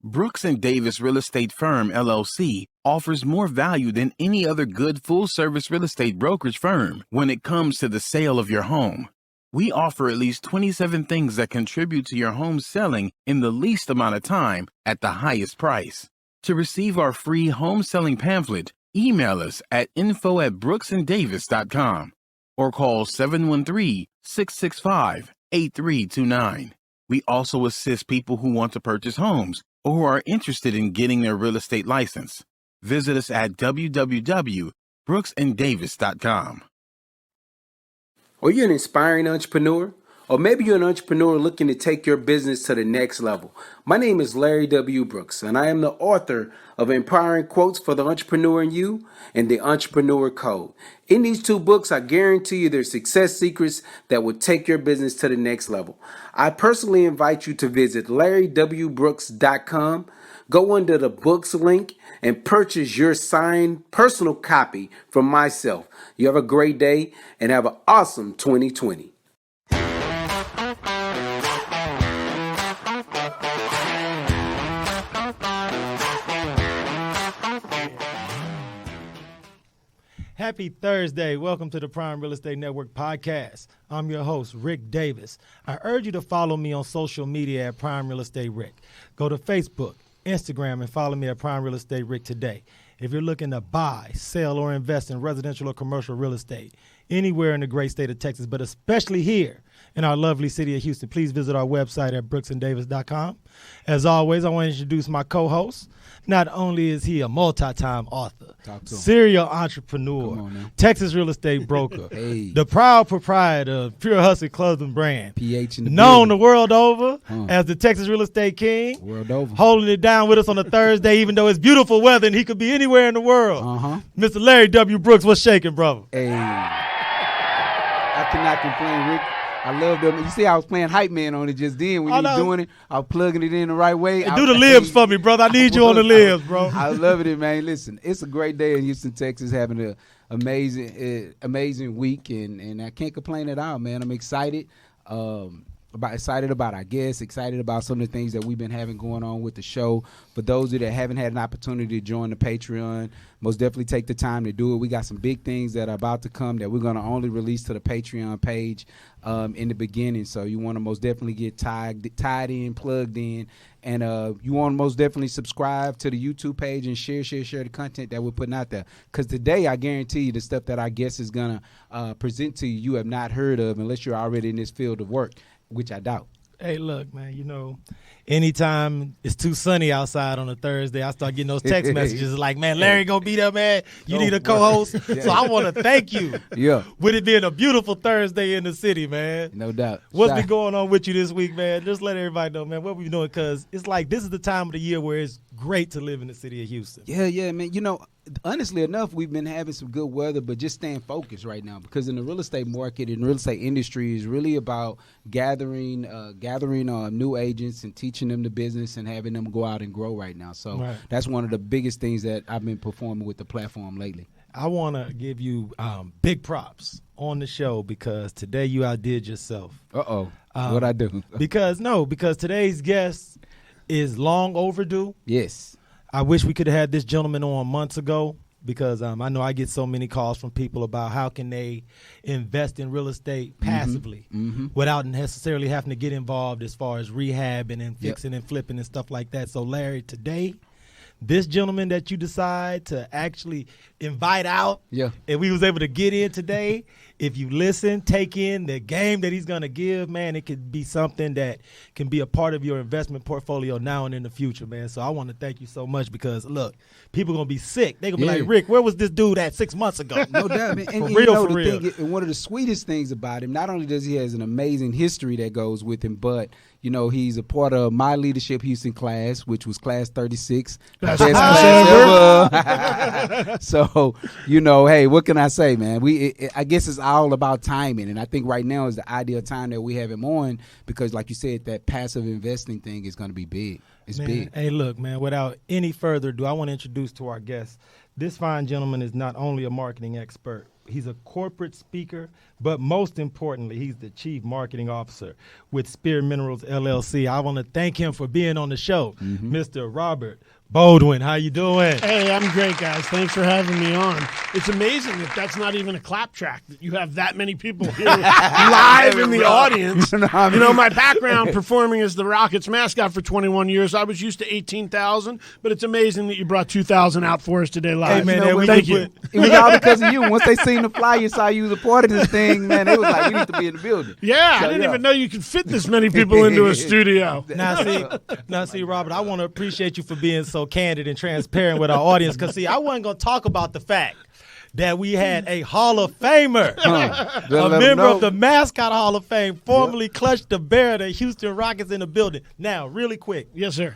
Brooks and Davis Real Estate Firm, LLC, offers more value than any other good full-service real estate brokerage firm when it comes to the sale of your home. We offer at least 27 things that contribute to your home selling in the least amount of time at the highest price. To receive our free home selling pamphlet, email us at info@brooksanddavis.com or call 713-665-8329. We also assist people who want to purchase homes or who are interested in getting their real estate license. Visit us at www.brooksanddavis.com. Are you an inspiring entrepreneur? Or maybe you're an entrepreneur looking to take your business to the next level. My name is Larry W. Brooks, and I am the author of Empowering Quotes for the Entrepreneur in You and The Entrepreneur Code. In these two books, I guarantee you there's success secrets that will take your business to the next level. I personally invite you to visit LarryWBrooks.com. Go under the books link and purchase your signed personal copy from myself. You have a great day and have an awesome 2020. Happy Thursday. Welcome to the Prime Real Estate Network podcast. I'm your host, Ric Davis. I urge you to follow me on social media at Prime Real Estate Ric. Go to Facebook, Instagram, and follow me at Prime Real Estate Ric today. If you're looking to buy, sell, or invest in residential or commercial real estate anywhere in the great state of Texas, but especially here in our lovely city of Houston, please visit our website at brooksanddavis.com. As always, I want to introduce my co-host. Not only is he a multi-time author, serial entrepreneur, Texas real estate broker, the proud proprietor of Pure Hustle Clothing brand, PH in the known the world over as the Texas real estate king, world over, holding it down with us on a Thursday, even though it's beautiful weather and he could be anywhere in the world. Mr. Larry W. Brooks, what's shaking, brother? Hey, I cannot complain, Rick. I love them. You see, I was playing hype man on it just then when you were doing it. I was plugging it in the right way. Hey, do the libs for me, brother. I need you on the libs, bro. I love it, man. Listen, it's a great day in Houston, Texas, having an amazing week, and I can't complain at all, man. I'm excited. Excited about our guests, excited about some of the things that we've been having going on with the show. For those of you that haven't had an opportunity to join the Patreon, most definitely take the time to do it. We got some big things that are about to come that we're going to only release to the Patreon page in the beginning. So you want to most definitely get tied in, plugged in, and you want to most definitely subscribe to the YouTube page and share the content that we're putting out there. Because today, I guarantee you, the stuff that our guest is going to present to you, you have not heard of unless you're already in this field of work, which I doubt. Hey, look, man, anytime it's too sunny outside on a Thursday, I start getting those text messages like, man, Larry gonna be there, man. You need a co-host. So I want to thank you. Yeah. With it being a beautiful Thursday in the city, man. No doubt. What's been going on with you this week, man? Just let everybody know, man, what we doing, because it's like this is the time of the year where it's great to live in the city of Houston. Yeah, man. Honestly enough, we've been having some good weather, but just staying focused right now, because in the real estate market and real estate industry is really about gathering new agents and teaching them the business and having them go out and grow right now. So That's one of the biggest things that I've been performing with the platform lately. I want to give you big props on the show because today you outdid yourself. What'd I do? because today's guest is long overdue. Yes. I wish we could have had this gentleman on months ago because I know I get so many calls from people about how can they invest in real estate passively without necessarily having to get involved as far as rehabbing and fixing and flipping and stuff like that. So, Larry, today, this gentleman that you decide to actually invite out and we was able to get in today, if you listen, take in the game that he's going to give, man, it could be something that can be a part of your investment portfolio now and in the future, man. So I want to thank you so much because, look, people are going to be sick. They're going to be like, Rick, where was this dude at 6 months ago? No doubt, man. And one of the sweetest things about him, not only does he has an amazing history that goes with him, but he's a part of my Leadership Houston class, which was class 36. Best class ever. So, hey, what can I say, man? I guess it's all about timing. And I think right now is the ideal time that we have him on because, like you said, that passive investing thing is going to be big. It's big. Hey, look, man, without any further ado, I want to introduce to our guest. This fine gentleman is not only a marketing expert, He's a corporate speaker, but most importantly, he's the chief marketing officer with Spear Minerals LLC. I want to thank him for being on the show, Mr. Robert Boudwin. How you doing? Hey, I'm great, guys. Thanks for having me on. It's amazing that that's not even a clap track, that you have that many people here live in the audience. You know, my background performing as the Rockets mascot for 21 years, I was used to 18,000, but it's amazing that you brought 2,000 out for us today live. Hey, man, thank you. It was all because of you. Once they seen the flyer, saw you was a part of this thing, man, it was like, we need to be in the building. Yeah, I didn't even know you could fit this many people into a studio. Now, see, Robert, I want to appreciate you for being so candid and transparent with our audience, because, see, I wasn't going to talk about the fact that we had a Hall of Famer, a member of the Mascot Hall of Fame, formerly clutched the bear, the Houston Rockets in the building. Now, really quick. Yes, sir.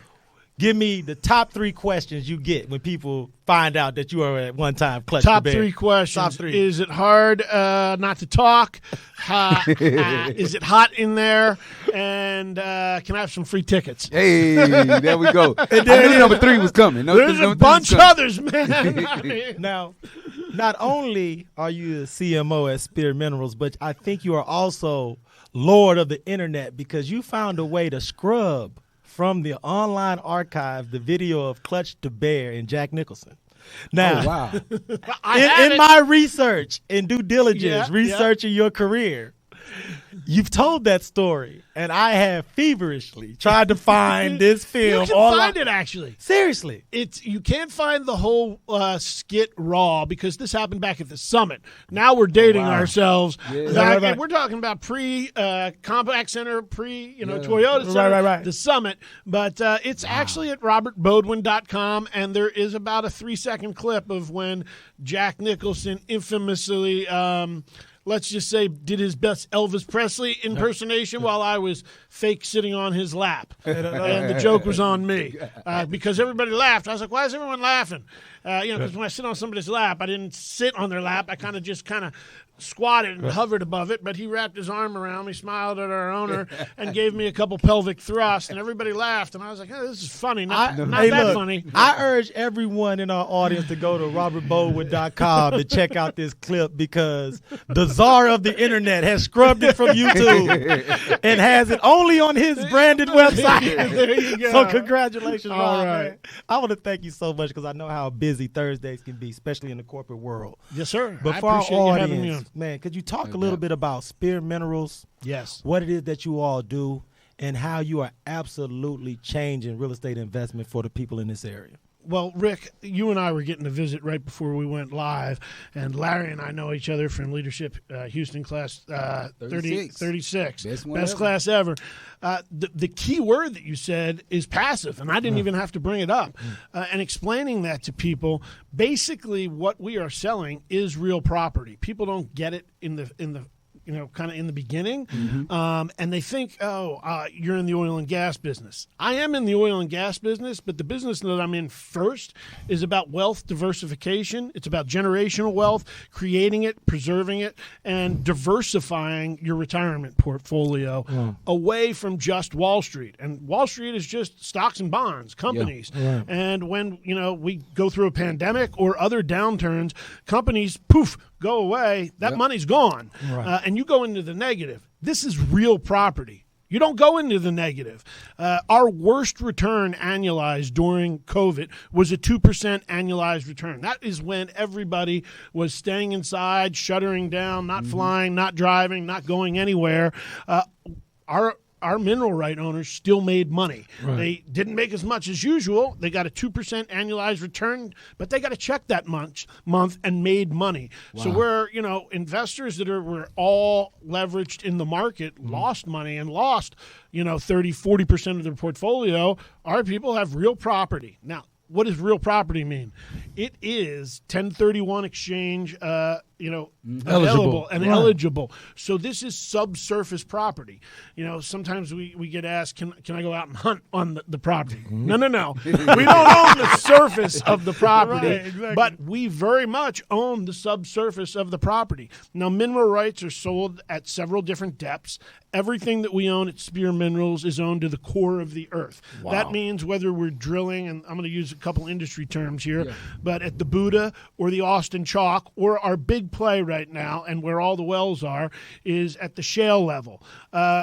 Give me the top 3 questions you get when people find out that you are at one time clutch the bear. Top 3 questions. Top 3. Is it hard not to talk? Is it hot in there? And can I have some free tickets? Hey, there we go. I knew number 3 was coming. There's a bunch of others, man. Now, not only are you the CMO at Spear Minerals, but I think you are also Lord of the Internet, because you found a way to scrub from the online archive the video of Clutch the Bear and Jack Nicholson. Now, wow. in my research and due diligence, researching your career, you've told that story, and I have feverishly tried to find this film. You can find it, actually. Seriously. You can't find the whole skit raw, because this happened back at the Summit. Now we're dating ourselves. Yeah. And we're talking about pre-Compact Center, Toyota Center, right. the Summit. But it's actually at robertboudwin.com, and there is about a 3-second clip of when Jack Nicholson infamously let's just say, did his best Elvis Presley impersonation while I was fake sitting on his lap. And the joke was on me because everybody laughed. I was like, why is everyone laughing? Because when I sit on somebody's lap, I didn't sit on their lap. I kind of squatted and hovered above it, but he wrapped his arm around me, smiled at our owner, and gave me a couple pelvic thrusts, and everybody laughed. And I was like, hey, this is funny. Not that funny. I urge everyone in our audience to go to robertboudwin.com to check out this clip, because the czar of the internet has scrubbed it from YouTube and has it only on his branded website. There you go. So congratulations, All Rob, right. man. I want to thank you so much, because I know how busy Thursdays can be, especially in the corporate world. Yes, sir. But I for our appreciate you having me on. audience, man, could you talk a little bit about Spear Minerals? Yes. What it is that you all do, and how you are absolutely changing real estate investment for the people in this area? Well, Rick, you and I were getting a visit right before we went live, and Larry and I know each other from Leadership Houston Class 36. Best class ever. The key word that you said is passive, and I didn't even have to bring it up. And explaining that to people, basically what we are selling is real property. People don't get it in the kind of in the beginning, and they think, you're in the oil and gas business. I am in the oil and gas business, but the business that I'm in first is about wealth diversification. It's about generational wealth, creating it, preserving it, and diversifying your retirement portfolio away from just Wall Street. And Wall Street is just stocks and bonds, companies. Yeah. And when we go through a pandemic or other downturns, companies, poof, go away. That money's gone. Right. And you go into the negative. This is real property. You don't go into the negative. Our worst return annualized during COVID was a 2% annualized return. That is when everybody was staying inside, shuttering down, not flying, not driving, not going anywhere. Our mineral right owners still made money. Right. They didn't make as much as usual. They got a 2% annualized return, but they got to check that month and made money. Wow. So where, investors that were all leveraged in the market lost money and lost, 30, 40% of their portfolio. Our people have real property. Now, what does real property mean? It is 1031 exchange, available and eligible. So this is subsurface property. Sometimes we get asked, can I go out and hunt on the property? No. We don't own the surface of the property, right, exactly. But we very much own the subsurface of the property. Now, mineral rights are sold at several different depths. Everything that we own at Spear Minerals is owned to the core of the earth. Wow. That means whether we're drilling, and I'm going to use a couple industry terms here, but at the Buddha or the Austin Chalk or our big big play right now, and where all the wells are, is at the shale level.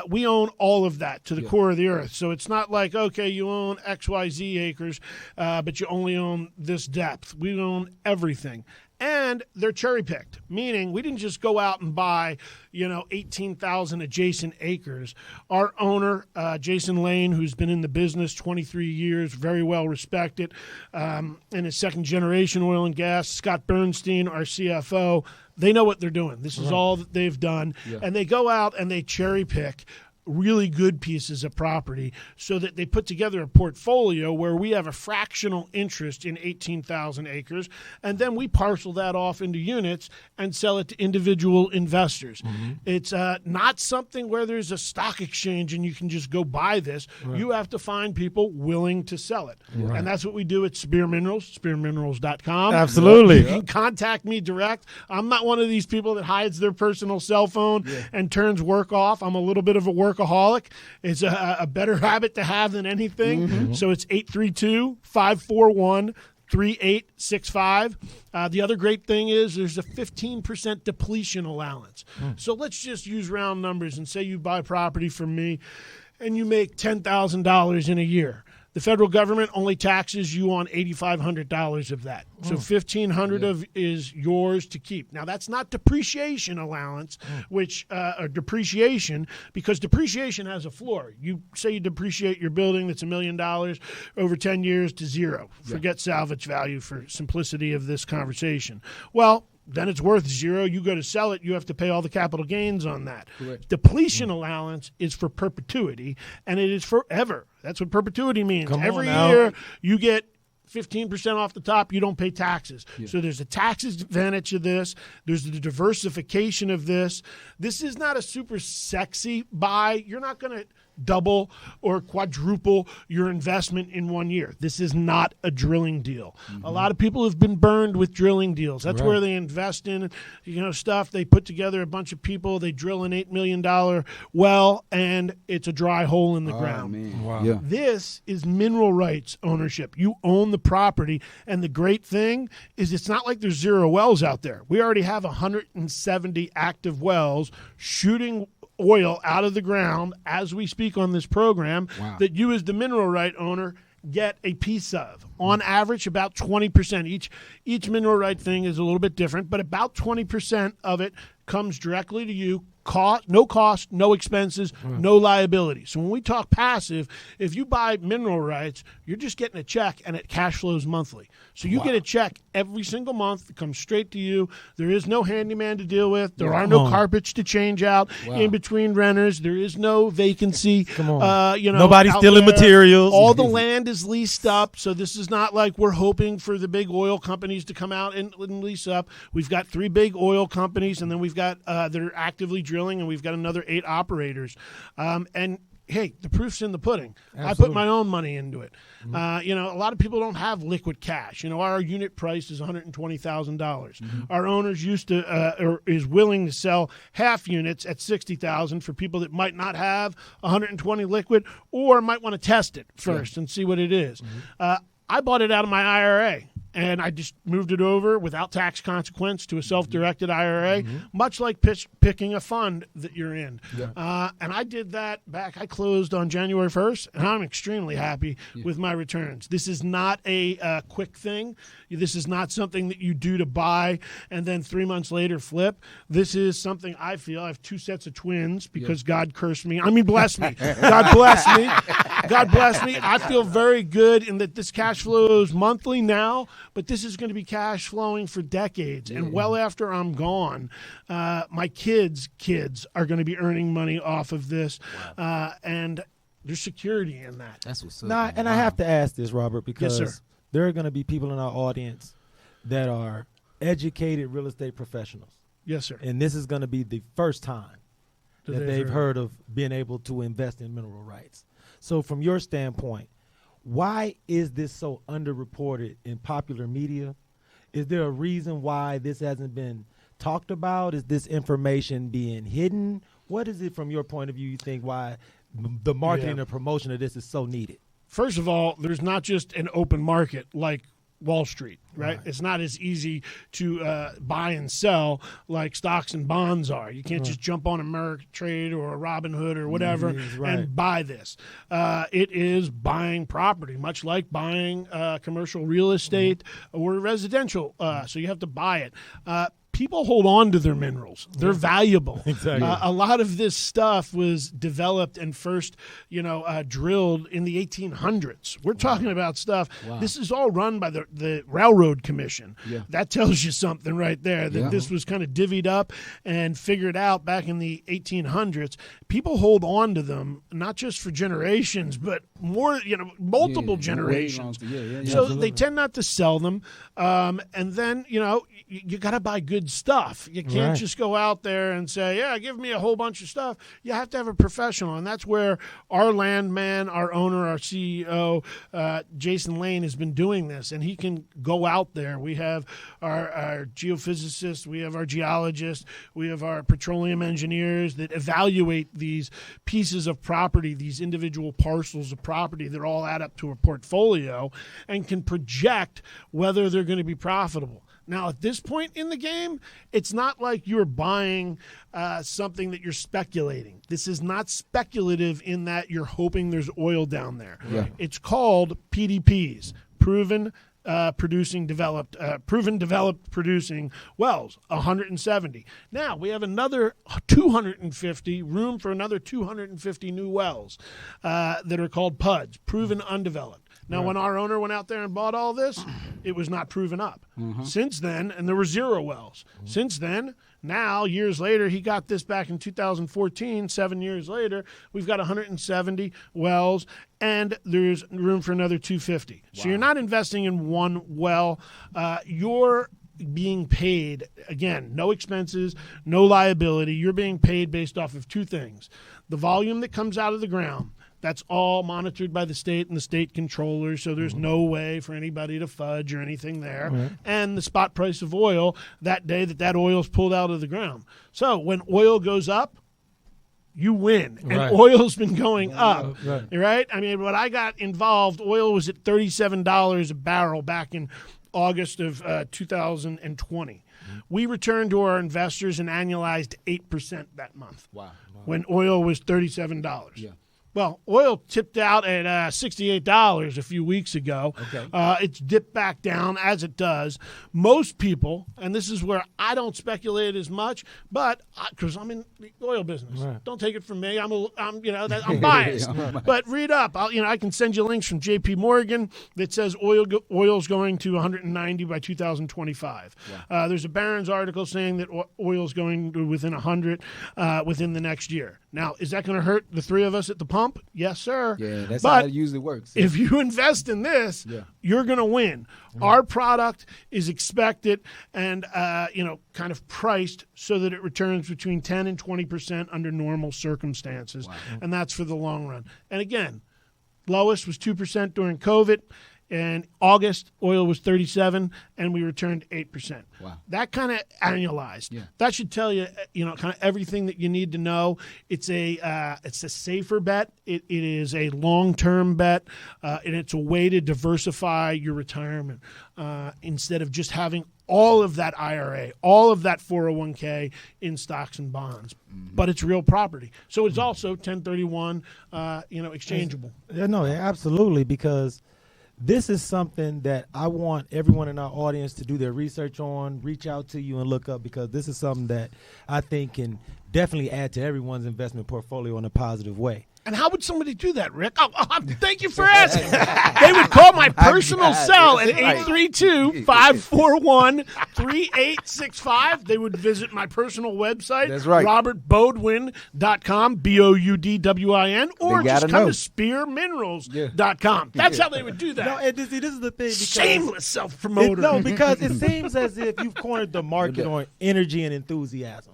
We own all of that to the core of the earth. So it's not like, okay, you own XYZ acres, but you only own this depth. We own everything. And they're cherry-picked, meaning we didn't just go out and buy, 18,000 adjacent acres. Our owner, Jason Lane, who's been in the business 23 years, very well respected, and is second-generation oil and gas, Scott Bernstein, our CFO, they know what they're doing. This is all that they've done. Yeah. And they go out and they cherry-pick really good pieces of property so that they put together a portfolio where we have a fractional interest in 18,000 acres, and then we parcel that off into units and sell it to individual investors. Mm-hmm. It's not something where there's a stock exchange and you can just go buy this. Right. You have to find people willing to sell it. Right. And that's what we do at Spear Minerals, spearminerals.com. Absolutely. You can contact me direct. I'm not one of these people that hides their personal cell phone and turns work off. I'm a little bit of a workaholic. It's a better habit to have than anything. Mm-hmm. So it's 832-541-3865. The other great thing is there's a 15% depletion allowance. So let's just use round numbers and say you buy property from me and you make $10,000 in a year. The federal government only taxes you on $8,500 of that. So $1,500 of is yours to keep. Now, that's not depreciation allowance, or depreciation, because depreciation has a floor. You say you depreciate your building that's $1 million over 10 years to zero. Forget salvage value for simplicity of this conversation. Well, then it's worth zero. You go to sell it, you have to pay all the capital gains on that. Correct. Depletion allowance is for perpetuity, and it is forever. That's what perpetuity means. Every year you get 15% off the top, you don't pay taxes. Yeah. So there's a tax advantage of this. There's the diversification of this. This is not a super sexy buy. You're not going to double or quadruple your investment in 1 year. This is not a drilling deal. Mm-hmm. A lot of people have been burned with drilling deals. That's where they invest in, stuff. They put together a bunch of people. They drill an $8 million well, and it's a dry hole in the ground. Man. Wow. Yeah. This is mineral rights ownership. You own the property, and the great thing is it's not like there's zero wells out there. We already have 170 active wells shooting oil out of the ground as we speak on this program that you as the mineral right owner get a piece of. On average, about 20%. Each mineral right thing is a little bit different, but about 20% of it comes directly to you. No cost, no expenses, no liability. So when we talk passive, if you buy mineral rights, you're just getting a check, and it cash flows monthly. So you get a check every single month. It comes straight to you. There is no handyman to deal with. There are no carpets to change out in between renters. There is no vacancy. Come on. Nobody's stealing materials. All the land is leased up. So this is not like we're hoping for the big oil companies to come out and lease up. We've got 3 big oil companies, and then we've got that are actively drilling, and we've got another 8 operators. And hey, the proof's in the pudding. Absolutely. I put my own money into it. Mm-hmm. A lot of people don't have liquid cash. Our unit price is $120,000. Mm-hmm. Our owners is willing to sell half units at $60,000 for people that might not have 120 liquid or might want to test it first and see what it is. Mm-hmm. I bought it out of my IRA. And I just moved it over without tax consequence to a self-directed IRA, much like picking a fund that you're in. Yeah. And I did that back. I closed on January 1st, and I'm extremely happy with my returns. This is not a quick thing. This is not something that you do to buy and then 3 months later flip. This is something I feel. I have 2 sets of twins because God cursed me. Bless me. God bless me. God bless me. I feel very good in that this cash flows monthly now, but this is going to be cash flowing for decades. And well after I'm gone, my kids' are going to be earning money off of this. And there's security in that. That's what's up. And I have to ask this, Robert, because there are going to be people in our audience that are educated real estate professionals. Yes, sir. And this is going to be the first time that they've heard of being able to invest in mineral rights. So from your standpoint, why is this so underreported in popular media? Is there a reason why this hasn't been talked about? Is this information being hidden? What is it from your point of view you think why the marketing and promotion of this is so needed? First of all, there's not just an open market like Wall Street, right? It's not as easy to buy and sell like stocks and bonds are. You can't just jump on Ameritrade or a Robinhood or whatever and buy this. It is buying property, much like buying commercial real estate or residential. So you have to buy it. People hold on to their minerals. They're valuable. Exactly. A lot of this stuff was developed and first, drilled in the 1800s. We're talking about stuff. Wow. This is all run by the Railroad Commission. Yeah. That tells you something right there, that this was kind of divvied up and figured out back in the 1800s. People hold on to them, not just for generations, but more, multiple generations. So they tend not to sell them. And then, you got to buy good stuff. You can't just go out there and say, give me a whole bunch of stuff. You have to have a professional, and that's where our landman, our owner, our CEO, Jason Lane, has been doing this, and he can go out there. We have our geophysicists, we have our geologists, we have our petroleum engineers that evaluate these pieces of property, these individual parcels of property that all add up to a portfolio, and can project whether they're going to be profitable. Now, at this point in the game, it's not like you're buying something that you're speculating. This is not speculative in that you're hoping there's oil down there. Yeah. It's called PDPs, proven developed producing wells, 170. Now we have another 250, room for another 250 new wells that are called PUDs, proven undeveloped. Now, when our owner went out there and bought all this, it was not proven up. Since then, and there were 0 wells. Since then, now, years later, he got this back in 2014, 7 years later, we've got 170 wells, and there's room for another 250. Wow. So you're not investing in one well. You're being paid, again, no expenses, no liability. You're being paid based off of 2 things. The volume that comes out of the ground. That's all monitored by the state and the state controllers, so there's no way for anybody to fudge or anything there. And the spot price of oil that day that oil is pulled out of the ground. So when oil goes up, you win. And oil's been going up, right? I mean, when I got involved, oil was at $37 a barrel back in August of 2020. We returned to our investors an annualized 8% that month. Wow. When oil was $37. Yeah. Well, oil tipped out at $68 a few weeks ago. Okay. It's dipped back down as it does. Most people, and this is where I don't speculate as much, but because I'm in the oil business, don't take it from me. I'm biased. But read up. I can send you links from J.P. Morgan that says oil's going to 190 by 2025. Wow. There's a Barron's article saying that oil's going to within 100 within the next year. Now, is that going to hurt the 3 of us at the pump? Yes, sir. Yeah, that's how it usually works. If you invest in this, you're going to win. Our product is expected and, kind of priced so that it returns between 10 and 20% under normal circumstances. Wow. And that's for the long run. And again, lowest was 2% during COVID. In August, oil was 37, and we returned 8%. Wow. That kind of annualized. Yeah. That should tell you, kind of everything that you need to know. It's a safer bet. It is a long-term bet, and it's a way to diversify your retirement instead of just having all of that IRA, all of that 401k in stocks and bonds. But it's real property. So it's also 1031, exchangeable. No, absolutely, because this is something that I want everyone in our audience to do their research on, reach out to you and look up, because this is something that I think can definitely add to everyone's investment portfolio in a positive way. And how would somebody do that, Rick? Thank you for asking. They would call my personal cell at 832-541-3865. They would visit my personal website, robertboudwin.com, Boudwin, or just come to spearminerals.com. That's how they would do that. No, and this is the thing. Shameless self-promoter. No, because it seems as if you've cornered the market on energy and enthusiasm.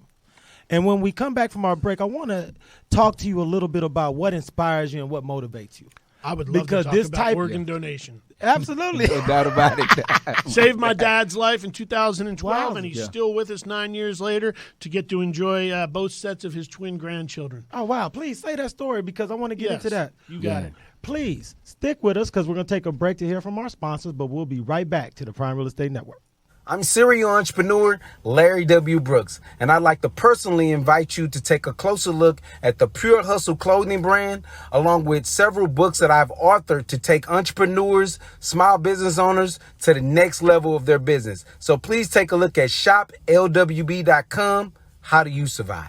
And when we come back from our break, I want to talk to you a little bit about what inspires you and what motivates you. I would love because to talk this about type organ donation. Absolutely. No doubt about it. Saved my dad's life in 2012, Wow. and he's still with us 9 years later to get to enjoy both sets of his twin grandchildren. Oh, wow. Please say that story because I want to get into that. You got it. Please stick with us because we're going to take a break to hear from our sponsors, but we'll be right back to the Prime Real Estate Network. I'm serial entrepreneur Larry W. Brooks, and I'd like to personally invite you to take a closer look at the Pure Hustle clothing brand, along with several books that I've authored to take entrepreneurs, small business owners to the next level of their business. So please take a look at shoplwb.com. How do you survive?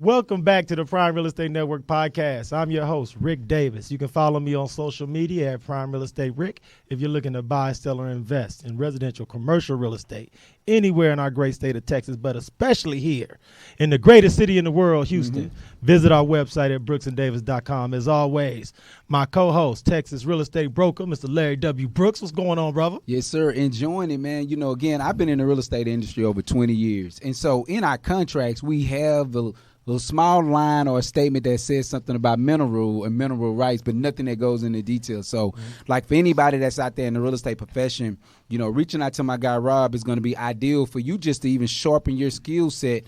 Welcome back to the Prime Real Estate Network podcast. I'm your host, Rick Davis. You can follow me on social media at Prime Real Estate Rick if you're looking to buy, sell, or invest in residential, commercial real estate anywhere in our great state of Texas, but especially here in the greatest city in the world, Houston. Visit our website at brooksanddavis.com. As always, my co-host, Texas real estate broker, Mr. Larry W. Brooks. What's going on, brother? Yes, sir. Enjoying it, man. You know, again, I've been in the real estate industry over 20 years. And so in our contracts, we have the little small line or a statement that says something about mineral and mineral rights, but nothing that goes into detail. So, like for anybody that's out there in the real estate profession, you know, reaching out to my guy Rob is going to be ideal for you just to even sharpen your skill set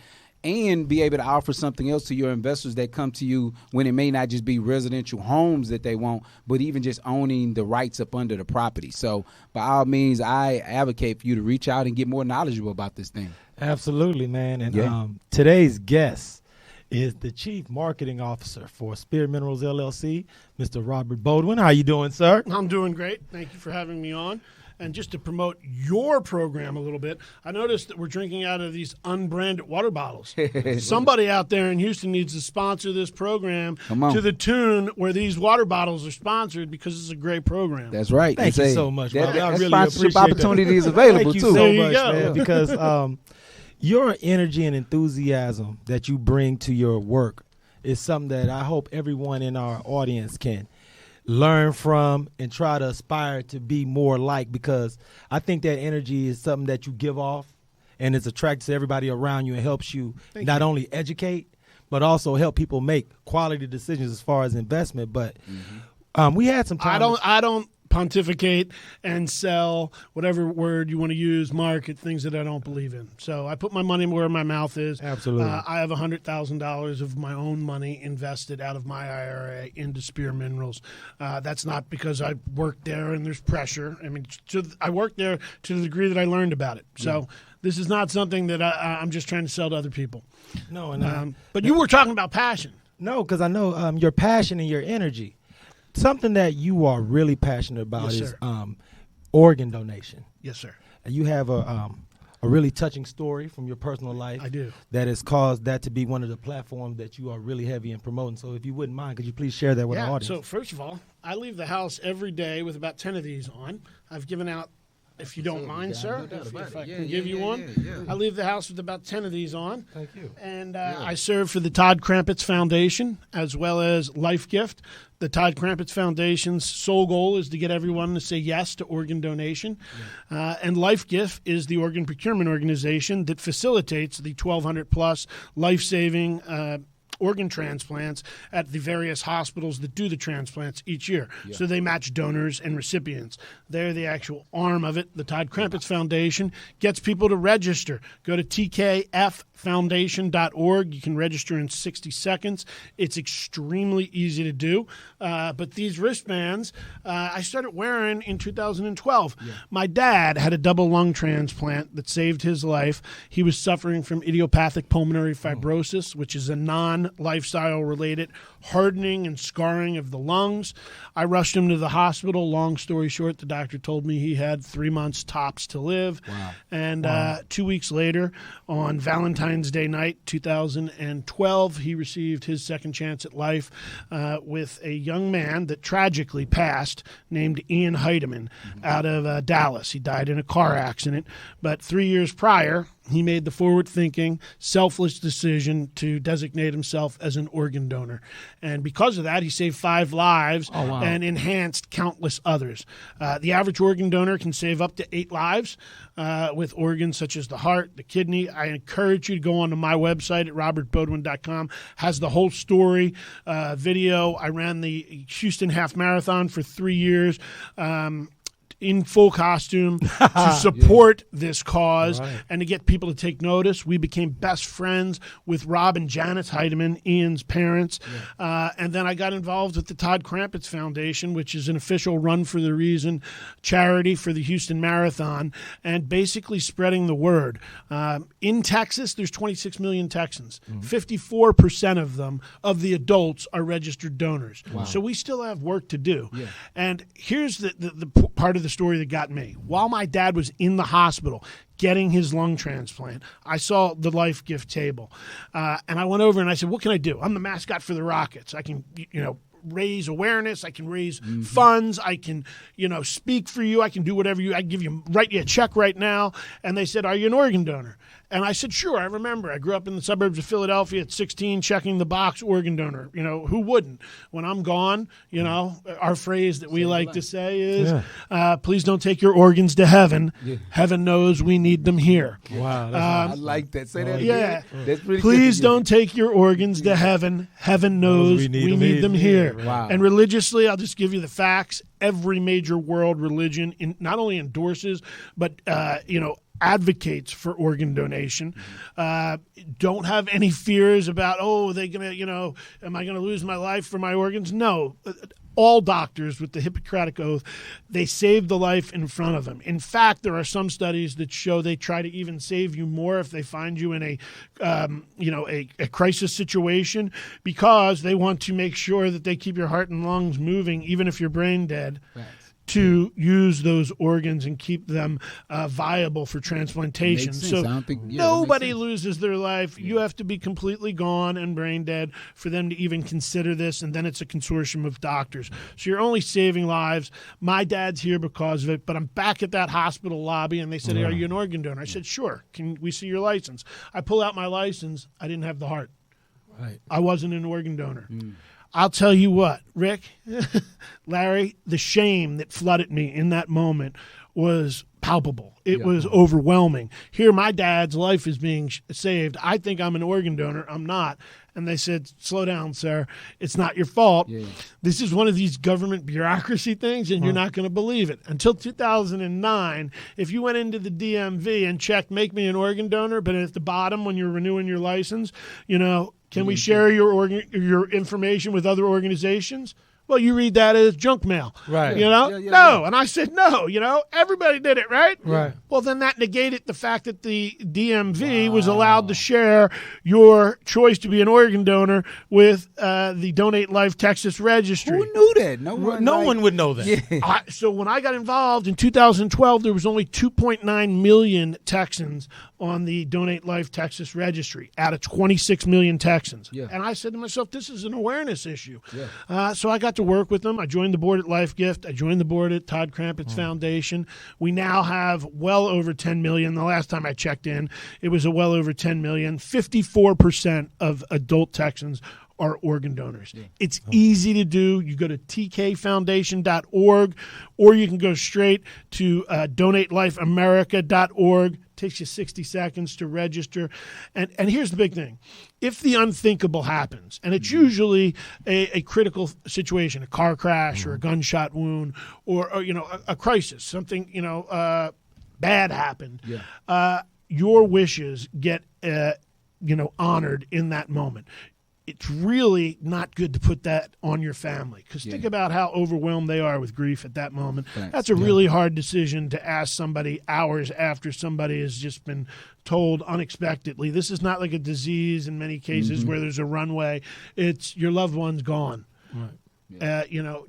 and be able to offer something else to your investors that come to you when it may not just be residential homes that they want, but even just owning the rights up under the property. So by all means, I advocate for you to reach out and get more knowledgeable about this thing. Absolutely, man. And today's guest is the Chief Marketing Officer for Spirit Minerals LLC, Mr. Robert Boudwin. How you doing, sir? I'm doing great. Thank you for having me on. And just to promote your program a little bit, I noticed that we're drinking out of these unbranded water bottles. Somebody out there in Houston needs to sponsor this program to the tune where these water bottles are sponsored because it's a great program. That's right. Thank you so much, brother. I really sponsorship appreciate opportunity that. is available, Thank you too. so much, go. man, because your energy and enthusiasm that you bring to your work is something that I hope everyone in our audience can learn from and try to aspire to be more like, because I think that energy is something that you give off and it's attracted to everybody around you and helps you not only educate but also help people make quality decisions as far as investment. But we had some time. I don't pontificate and sell whatever word you want to use, market things that I don't believe in. So I put my money where my mouth is. Absolutely. I have $100,000 of my own money invested out of my IRA into Spear Minerals. That's not because I worked there and there's pressure. I mean, I worked there to the degree that I learned about it. So this is not something that I'm just trying to sell to other people. No, and but you were talking about passion. No, because I know your passion and your energy. Something that you are really passionate about is organ donation. Yes, sir. And you have a really touching story from your personal life. I do. That has caused that to be one of the platforms that you are really heavy in promoting. So if you wouldn't mind, could you please share that with our audience? So first of all, I leave the house every day with about 10 of these on. I've given out, if you don't mind, sir, if I can give you one. I leave the house with about 10 of these on. Thank you. And I serve for the Todd Krampitz Foundation as well as Life Gift. The Todd Krampitz Foundation's sole goal is to get everyone to say yes to organ donation. And Life Gift is the organ procurement organization that facilitates the 1,200-plus life-saving organ transplants at the various hospitals that do the transplants each year. So they match donors and recipients. They're the actual arm of it. The Todd Krampitz Foundation gets people to register. Go to tkffoundation.org. You can register in 60 seconds. It's extremely easy to do. But these wristbands, I started wearing in 2012. My dad had a double lung transplant that saved his life. He was suffering from idiopathic pulmonary fibrosis, which is a non-lifestyle related hardening and scarring of the lungs. I rushed him to the hospital. Long story short, the doctor told me he had 3 months tops to live. And 2 weeks later, on Valentine's Day night, 2012, he received his second chance at life with a young man that tragically passed named Ian Heidemann out of Dallas. He died in a car accident. But 3 years prior, he made the forward-thinking, selfless decision to designate himself as an organ donor. And because of that, he saved 5 lives and enhanced countless others. The average organ donor can save up to 8 lives with organs such as the heart, the kidney. I encourage you to go onto my website at robertboudwin.com. Has the whole story, video. I ran the Houston Half Marathon for 3 years. In full costume to support this cause and to get people to take notice. We became best friends with Rob and Janice Heidemann, Ian's parents. And then I got involved with the Todd Krampitz Foundation, which is an official Run for the Reason charity for the Houston Marathon, and basically spreading the word. In Texas, there's 26 million Texans. 54% of them, of the adults, are registered donors. So we still have work to do. And here's the part of the story that got me. While my dad was in the hospital getting his lung transplant, I saw the life gift table. And I went over and I said, what can I do? I'm the mascot for the Rockets. I can, raise awareness. I can raise funds. I can, speak for you. I can do whatever I can write you a check right now. And they said, are you an organ donor? And I said, sure. I remember I grew up in the suburbs of Philadelphia at 16, checking the box, organ donor. Who wouldn't? When I'm gone, our phrase that we like to say is, please don't take your organs to heaven. Heaven knows we need them here. Wow. I like that. Say that again. That's really please don't take your organs to heaven. Heaven knows we need them here. Wow. And religiously, I'll just give you the facts. Every major world religion not only endorses, but, advocates for organ donation. Don't have any fears about, are they going to, am I going to lose my life for my organs? No. All doctors with the Hippocratic Oath, they save the life in front of them. In fact, there are some studies that show they try to even save you more if they find you in a crisis situation, because they want to make sure that they keep your heart and lungs moving, even if you're brain dead. Right. To use those organs and keep them viable for transplantation. So nobody loses their life. You have to be completely gone and brain dead for them to even consider this, and then it's a consortium of doctors. So you're only saving lives. My dad's here because of it, but I'm back at that hospital lobby, and they said, hey, are you an organ donor? I said, sure. Can we see your license? I pull out my license. I didn't have the heart. Right. I wasn't an organ donor. I'll tell you what, Rick, Larry, the shame that flooded me in that moment was palpable. It was overwhelming. Here, my dad's life is being saved. I think I'm an organ donor. I'm not. And they said, slow down, sir. It's not your fault. This is one of these government bureaucracy things, and you're not going to believe it. Until 2009, if you went into the DMV and checked, make me an organ donor, but at the bottom when you're renewing your license, can we share your information with other organizations? Well, you read that as junk mail, right? No. And I said, no, everybody did it, right? Right. Well, then that negated the fact that the DMV was allowed to share your choice to be an organ donor with the Donate Life Texas Registry. Who knew that? No one would know that. Yeah. So when I got involved in 2012, there was only 2.9 million Texans on the Donate Life Texas Registry out of 26 million Texans. Yeah. And I said to myself, this is an awareness issue. Yeah. So I got to work with them. I joined the board at Life Gift. I joined the board at Todd Krampitz Foundation. We now have well over 10 million. The last time I checked in, it was well over 10 million. 54% of adult Texans are organ donors. Yeah. It's easy to do. You go to tkfoundation.org, or you can go straight to donatelifeamerica.org. Takes you 60 seconds to register. And here's the big thing. If the unthinkable happens, and it's usually a critical situation, a car crash or a gunshot wound or a crisis, something, bad happened, your wishes get, honored in that moment. It's really not good to put that on your family, because think about how overwhelmed they are with grief at that moment. Thanks. That's a really hard decision to ask somebody hours after somebody has just been told unexpectedly. This is not like a disease in many cases where there's a runway. It's your loved one's gone. Right.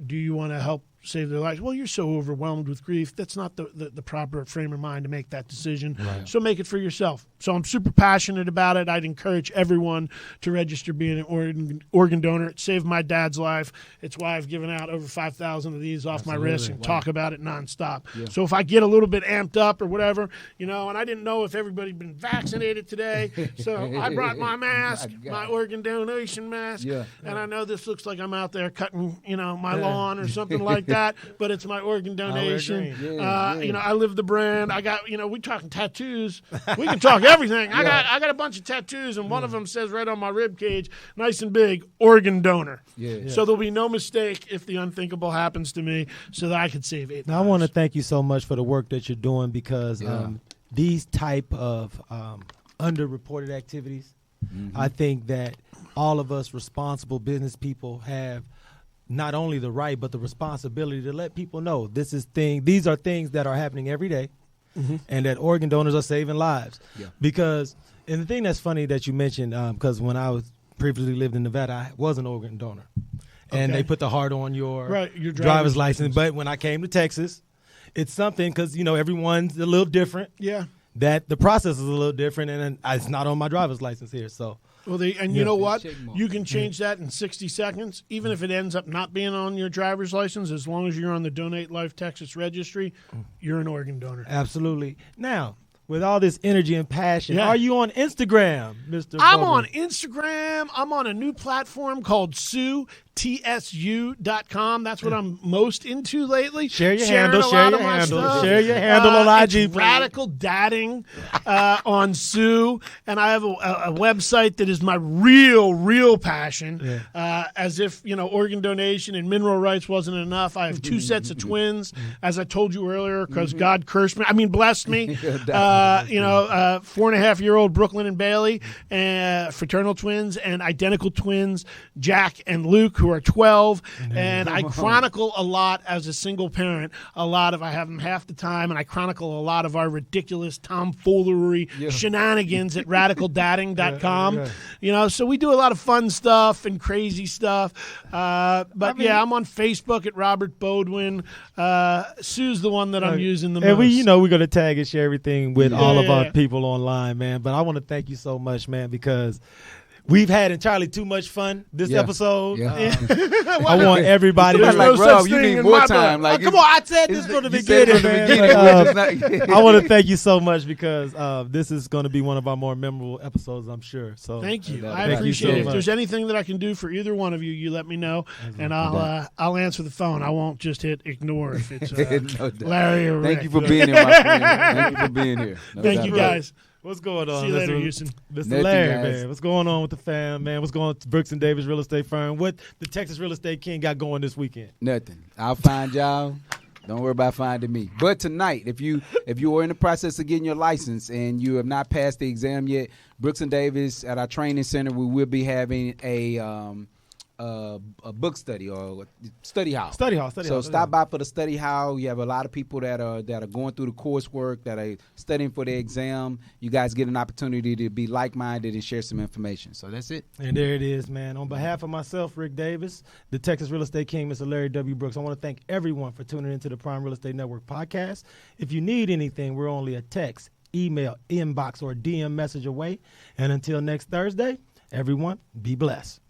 Do you want to help save their lives. Well, you're so overwhelmed with grief. That's not the proper frame of mind to make that decision. Right. So make it for yourself. So I'm super passionate about it. I'd encourage everyone to register being an organ donor. It saved my dad's life. It's why I've given out over 5,000 of these off my wrist and talk about it nonstop. Yeah. So if I get a little bit amped up or whatever, and I didn't know if everybody'd been vaccinated today, so I brought my mask, my organ donation mask, and I know this looks like I'm out there cutting, my lawn or something like that, but it's my organ donation. I live the brand. I got, we talking tattoos. We can talk everything. I got a bunch of tattoos, and one of them says right on my rib cage, nice and big, organ donor. So there'll be no mistake if the unthinkable happens to me, so that I could save 8 lives. Now, I want to thank you so much for the work that you're doing, because these type of underreported activities, I think that all of us responsible business people have not only the right but the responsibility to let people know these are things that are happening every day, and that organ donors are saving lives. Because, and the thing that's funny that you mentioned, because when I was previously lived in Nevada, I was an organ donor, and they put the heart on your driver's license. But when I came to Texas, it's something, because everyone's a little different. That the process is a little different, and it's not on my driver's license here. So, you know what? You can change that in 60 seconds, even if it ends up not being on your driver's license. As long as you're on the Donate Life Texas registry, you're an organ donor. Absolutely. Now, with all this energy and passion, are you on Instagram, Mr. I'm Boudwin? on Instagram. I'm on a new platform called TSU.com. That's what I'm most into lately. Share your handle. Share your handle on IG. It's Radical Dadding on Sue. And I have a website that is my real passion. As if, organ donation and mineral rights wasn't enough. I have 2 sets of twins, as I told you earlier, because God cursed me. Blessed me. 4.5-year-old Brooklyn and Bailey, fraternal twins, and identical twins, Jack and Luke, who are 12, and I chronicle a lot as a single parent. I have them half the time, and I chronicle a lot of our ridiculous tomfoolery shenanigans at radicaldadding.com. So we do a lot of fun stuff and crazy stuff. I'm on Facebook at Robert Boudwin. Sue's the one that I'm using the most. And we're going to tag and share everything with all of our people online, man. But I want to thank you so much, man, because we've had entirely too much fun this episode. I want everybody to Rob, you need more time. Come on, I said this from the beginning, man. I want to thank you so much, because this is going to be one of our more memorable episodes, I'm sure. So thank you. I appreciate it. If there's anything that I can do for either one of you, you let me know, and I'll answer the phone. I won't just hit ignore if it's Larry or Rick. Thank you for being here, my friend. Thank you for being here. Thank you, guys. What's going on? See you later, Houston. Mr. Larry, man. What's going on with the fam, man? What's going on with Brooks and Davis Real Estate Firm? What the Texas Real Estate King got going this weekend? Nothing. I'll find y'all. Don't worry about finding me. But tonight, if you are in the process of getting your license and you have not passed the exam yet, Brooks and Davis at our training center, we will be having a book study or study hall. So stop by for the study hall. You have a lot of people that are going through the coursework, that are studying for the exam. You guys get an opportunity to be like-minded and share some information. So that's it. And there it is, man. On behalf of myself, Rick Davis, the Texas Real Estate King, Mr. Larry W. Brooks, I want to thank everyone for tuning into the Prime Real Estate Network podcast. If you need anything, we're only a text, email, inbox, or DM message away. And until next Thursday, everyone, be blessed.